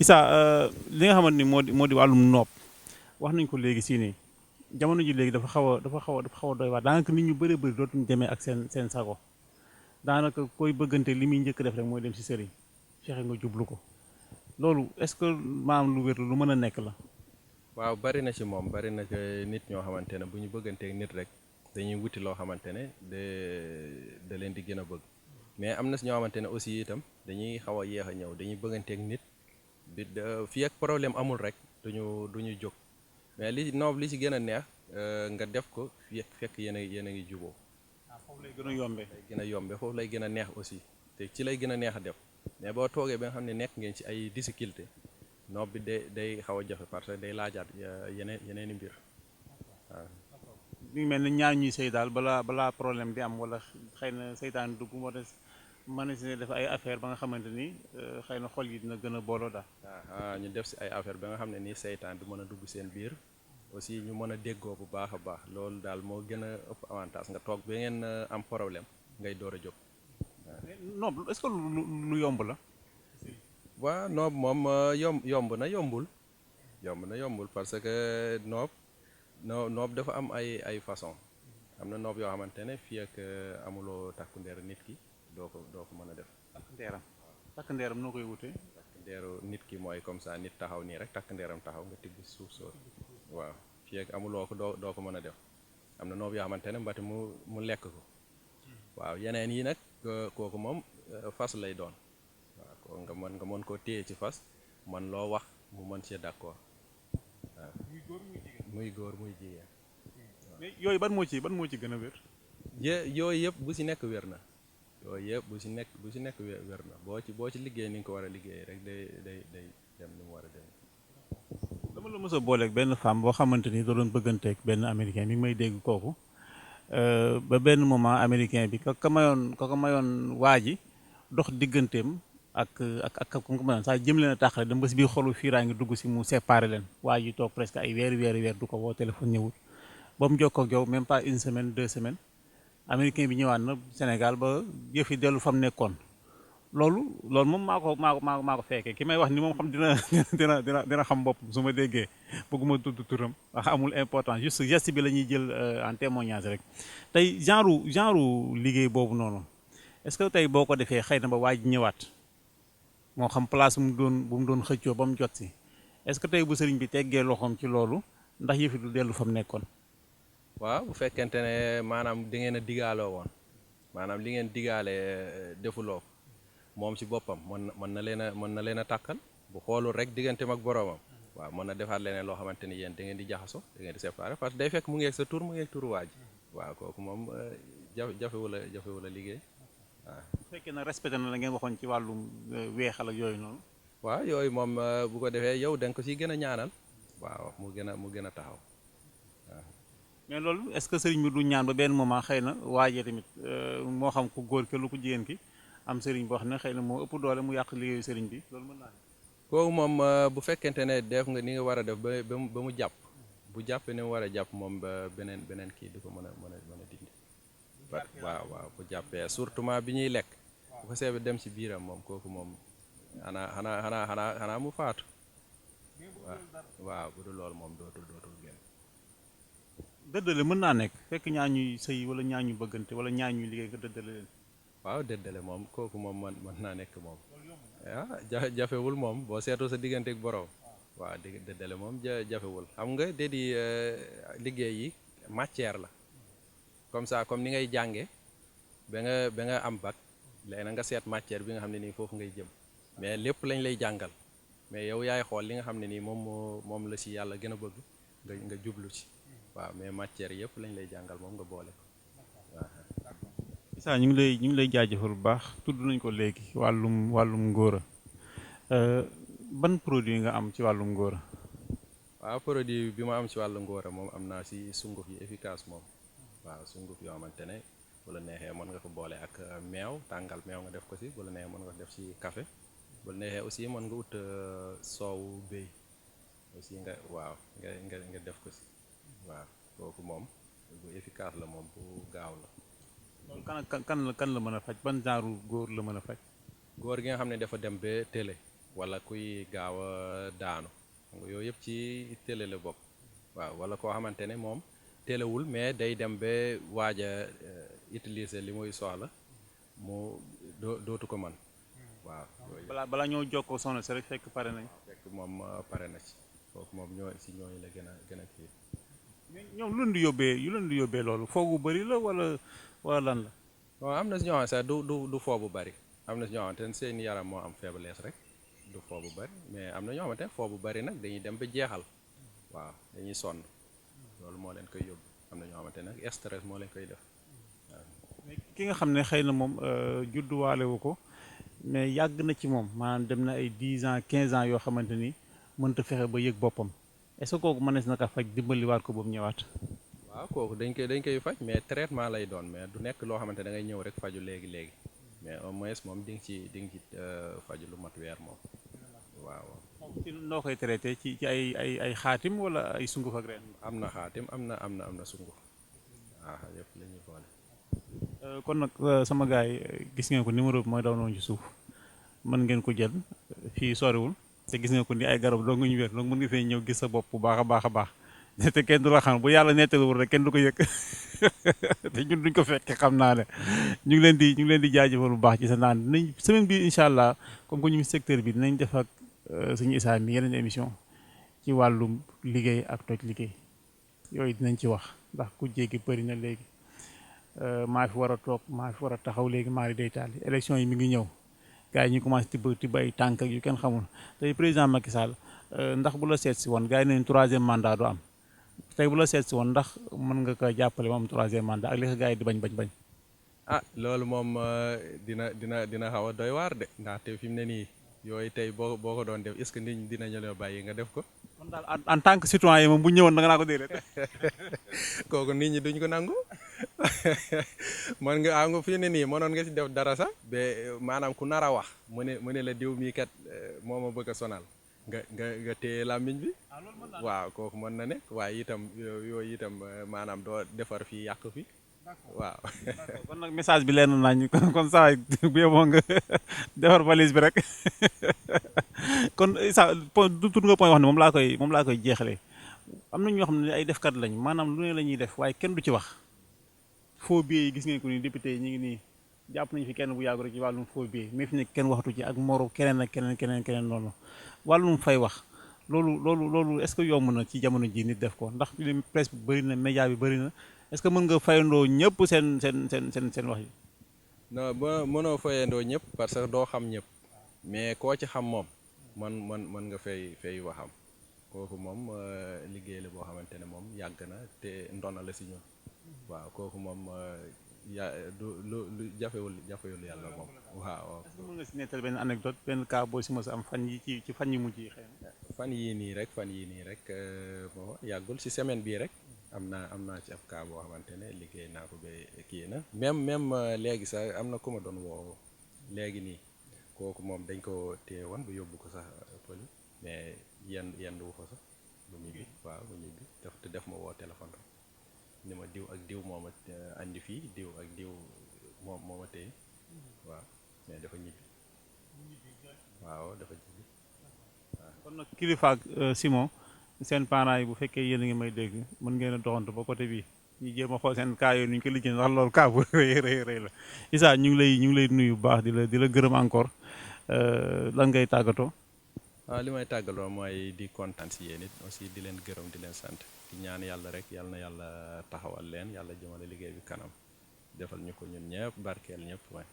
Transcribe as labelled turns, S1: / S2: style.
S1: Issa li nga xamante ni moo di wàllum noob wax nañ ko léegi si nii jamono ji léegi dafa xaw a doy waar daanaka nit ñu bëri bëri dootuñu demee ak seen sago daanaka koy bëggante li muy njëkk def rek mooy dem si sëriñ fexe nga jublu ko loolu est-ce que maanaam lu wér lu mën a nekk la.
S2: waaw bari na ci moom bari na ci nit ñoo xamante ne bu ñu bëgganteeg nit rek dañuy wuti loo xamante ne da leen di gën a bëgg mais am na si ñoo xamante ne aussi itam dañuy xaw a yéex a ñëw dañuy bëgganteeg nit bi fii ak problème amul rek duñu jóg mais li noob li ci gën a neex nga def ko fekk yéen a ngi juboo
S1: foofu lay gën a yombee.
S2: lay gën a yombe foofu lay gën a neex aussi te ci lay gën a neex a def mais boo toogee ba nga xam ne nekk ngeen ci ay difficulté noob bi day xaw a jafe parce que day laajaat yeneeni mbir waaw.
S1: mi ngi mel ni ñaar ñuy sëy daal balaa problème di am wala xëy na seytaan dugg moo des mën na si ne def ay affaire ba nga xamante ni xëy na xol yi dina gën a booloo daal.
S2: waaw ñu def si ay affaire ba nga xam ne nii seytaan du mën a dugg seen biir aussi ñu mën a déggoo bu baax a baax loolu daal moo gën a ëpp avantage nga toog ba ngeen am problème ngay door a jóg waaw.
S1: noob est-ce que lu yomb la.
S2: waaw noob moom yomb na yombul parce que noob dafa am ay façon am na noob yoo xamante ne fii ak amuloo takku ndeer nit ki doo ko mën a def.
S1: takk ndeeram noo koy wutee.
S2: takk ndeeru nit ki mooy comme ça nit taxaw nii rek takk ndeeram taxaw nga tibb suuf soo waaw fii ak amuloo ko doo ko mën a def am na noob yoo xamante ne mbati mu lekk ko waaw yeneen yi nag kooku moom fas lay doon waaw ko nga mën koo téye ci fas man loo wax mu mën cee d'accord waaw. muy góor muy jigéen.
S1: mais yooyu ban moo ci gën a wér.
S2: yooyu yëpp bu si nekk wér na yooyu yëpp bu si nekk wér na boo ci liggéey ni nga ko war a liggéey rek day dem ni mu war a dem.
S1: dama la mës a booleeg benn femme boo xamante ni da doon bëgganteeg benn américain mi ngi may dégg kooku ba benn moment américain bi ka ko mayoon waa ji dox digganteem ak ku ko mayoon saa jëm leen a tàqale dem ba si biir xolu fiiraa ngi dugg si mu séparé leen waa ji toog presque ay weer du ko woo téléphone ñëwul ba mu jokkoo ak yow même pas une semaine 2 semaines américain bi ñëwaat na Sénégal ba yëf yi dellu fa mu nekkoon loolu moom maa ko fekkee ki may wax ni moom xam dina xam bopp su ma déggee bëgguma tudd turam wax amul importance juste geste bi la ñuy jël en témoignage rek tey genre liggéey boobu noonu est-ce que tey boo ko defee xëy na ba waa ji ñëwaat moo xam place bu mu doon xëccoo ba mu jot si est-ce que tey bu sëriñ bi teggee loxoom ci loolu ndax yëfi du dellu fa mu nekkoon.
S2: waaw bu fekkente ne maanaam da ngeen a digaaloo woon maanaam li ngeen digaale defuloo moom ci boppam mën na leen a tàkkal bu xoolul rek digganteem ak boroomam waaw mën na defaat leneen loo xamante ni yéen da ngeen di jaxaso da ngeen di séparer parce que day fekk mu ngeeg sa tur mu ngeeg turu waa ji waaw kooku moom jafewul a liggéey waaw.
S1: bu fekkee na respecté na la ngeen waxoon ci wàllum weexal ak yooyu noonu.
S2: waaw yooyu moom bu ko defee yow da nga ko siy gën a ñaanal waaw mu gën a taxaw waaw.
S1: mais loolu est-ce que sëriñ bi du ñaan ba benn moment xëy na waajee tamit moo xam ku góor ki lu ko jigéen ki am sëriñ boo xam ne xëy na moo ëpp doole mu yàq liggéeyu sëriñ bi loolu mën naa ne.
S2: kooku moom bu fekkente ne def nga ni nga war a def ba mu jàpp bu jàppee ne mu war a jàpp moom ba beneen kii du ko mën a dindi. waaw bu jàppee surtout bi ñuy lekk bu ko seebee dem ci biiram moom kooku moom xanaa mu faatu waaw bu dul loolu moom dootul génn.
S1: dëddale mën naa nekk fekk ñaa ñuy sëy wala ñaa ñu bëggante wala ñaa ñuy liggéey nga dëddale leen.
S2: waaw dëddale moom kooku moom mën naa nekk moom jafewul moom boo seetoo sa diggante ak borom waaw dëddale moom jafewul xam nga dédi liggéey yi matière la comme ni ngay jànge ba nga am bac léegi na nga seet matière bi nga xam ne nii foofu ngay jëm mais lépp lañ lay jàngal mais yow yaay xool li nga xam ne nii moom la ci yàlla gën a bëgg nga jublu ci waaw mais matière yëpp lañ lay jàngal moom nga boole ko waaw.
S1: Issa ñu ngi lay jaajëfal bu baax tudd nañ ko léegi wàllum ngóora ban produit nga am ci wàllum ngóora.
S2: waaw produit bi ma am ci wàllu ngóora moom am naa ci sunguf yi efficace moom waaw sunguf yoo xamante ne bu la neexee mën nga ko boole ak meew tàngal meew nga def ko ci bu la neexee mën nga ko def ci café bu la neexee aussi mën nga ut soowu béy aussi nga def ko ci waaw kooku moom bu efficace la moom bu gaaw la.
S1: kan la mën a faj ban genre góor la mën a faj.
S2: góor gi nga xam ne dafa dem ba télé wala kuy gaaw a daanu xam nga yooyu yëpp ci télé la bokk waaw wala koo xamante ne moom téléwul mais day dem ba waaj a utiliser li muy soxla mu dootu ko mën waaw.
S1: balaa ñoo jokkoo soxna si rek fekk pare nañ.
S2: fekk moom pare na ci kooku moom ñooñu la gën a kii.
S1: ñoom lu leen di yóbbee loolu foogu bëri la wala lan la.
S2: bon am na si ñoo xam sax du foo bu bëri am na si ñoo xamante ne seen yaram moo am faiblesse rek du foo bu bëri mais am na ñoo xamante ne foo bu bëri nag dañuy dem ba jeexal waaw dañuy sonn loolu moo leen koy yóbbu am na ñoo xamante ne nag stress moo leen koy def waaw.
S1: ki nga xam ne xëy na moom judduwaale wu ko mais yàgg na ci moom maanaam dem na ay 10 ans 15 ans yoo xamante ni mënta fexe ba yëg boppam est-ce que kooku mënees na ko faj dimbaliwaat ko boobu ñëwaat.
S2: waaw kooku dañ koy faj mais traitement lay doon mais du nekk loo xamante da ngay ñëw rek faju léegi mais au moins moom di nga ci faju lu mat weer moom waaw.
S1: ci noo koy traité ci ay xaatim wala ay sunguf ak reen.
S2: am na xaatim am na sunguf waaw yëpp la ñuy boole.
S1: kon nag sama gars yi gis ngeen ko numéro bi mooy daw noonu ci suuf mën ngeen ko jël fii soriwul te gis ngeen ko ni ay garab doo nga ñu wér donc mën nga fee ñëw gis sa bopp bu baax a baax te kenn du la xam bu yàlla nettaliwul rek kenn du ko yëg te ñun duñ ko fekke xam naa ne ñu ngi leen di jaajëfal bu baax ci sa naan dinañ semaine bi incha allah comme que ñu ngi secteur bi dinañ def ak suñu isaa mi yeneen émission ci wàllum liggéey ak toj liggéey yooyu dinañ ci wax ndax ku jéggi bëri na léegi maa fi war a toog maa fi war a taxaw léegi maa di day taal élection yi mi ngi ñëw gars yi ñu commencé tibb ay tànk ak yu kenn xamul tey président Macky Sall ndax bu la seet si woon gars yi nañ 3e mandat du am tey bu la seet si woon ndax mën nga ko jàppale moom 3e mandat ak li ko gars yi di bañ.
S2: ah loolu moom dina xaw a doy waar de ndaxte fi mu ne nii yooyu tey boo ko doon def est-ce que nit ñi dinañu la bàyyi nga def ko.
S1: kon daal en tant que citoyen moom bu ñëwoon da nga naa ko déedéet.
S2: kooku nit ñi duñ ko nangu mën nga fi ne nii mënoon nga si def dara sax ba maanaam ku nar a wax mu ne la diw mii kat moo ma bëgg a sonal nga téye làmmiñ bi waaw kooku mën na nekk waaye itam yooyu itam maanaam doo defar fii yàq fi waaw.
S1: kon nag message bi leen nañ kon saa bu yeboo nga defar valise bi rek kon sa du tur nga point wax ne moom laa koy jeexalee am na ñoo xam ne ay defkat lañ maanaam lu ne la ñuy def waaye kenn du ci wax faux billets yi gis ngeen ko ni député yi ñu ngi nii jàpp nañu fi kenn bu yàggu rek ci wàllum faux billets mais fi nekk kenn waxatu ci ak moro keneen ak keneen noonu wàllum fay wax loolu est-ce que yomb na ci jamono ji nit def ko ndax presse bi bëri na média bi bëri na est-ce que mën nga fayandoo ñëpp seen wax yi.
S2: non ba mënoo fayandoo ñëpp parce que doo xam ñëpp mais koo ci xam moom mën nga fay waxam kooku moom liggéey la boo xamante ne moom yàgg na te ndona la si ñun waaw kooku moom lu jafewul yàlla moom waaw.
S1: est-ce que mën nga si nettal benn anecdote benn cas boo si mos a am fan yi ci fan yi mujj yi xëy na.
S2: fan yii nii rek bon yàggul si semaine bii rek am naa ci ab cas boo xamante ne liggéey naa ko ba kii na même léegi sax am na ku ma doon woo léegi nii kooku moom dañ ko téye woon bu yóbbu ko sax Peulh mais yendu wu ko sax bu ñibbi te def ma woo téléphone rek ni ma diw ak diw moo ma andi fii diw ak diw moo ma téye waaw mais dafa ñibbi waaw dafa ñibbi waaw.
S1: kon nag kilifa ak Simon seen parents yi bu fekkee yéen a ngi may dégg mën ngeen a doxantu ba côté bii ñu jéem a xool seen cas yooyu nu ñu ko lijjee ndax loolu cas bu rëy la Issa ñu ngi lay nuyu bu baax di la gërëm encore lan ngay tàggatoo.
S2: waaw li may tàggatoo mooy di kontaan si yéen it aussi di leen gërëm di leen sant di ñaan yàlla rek yal na yàlla taxawal leen yàlla jëmale liggéey bi kanam defal ñu ko ñun ñëpp barkeel ñëpp waay.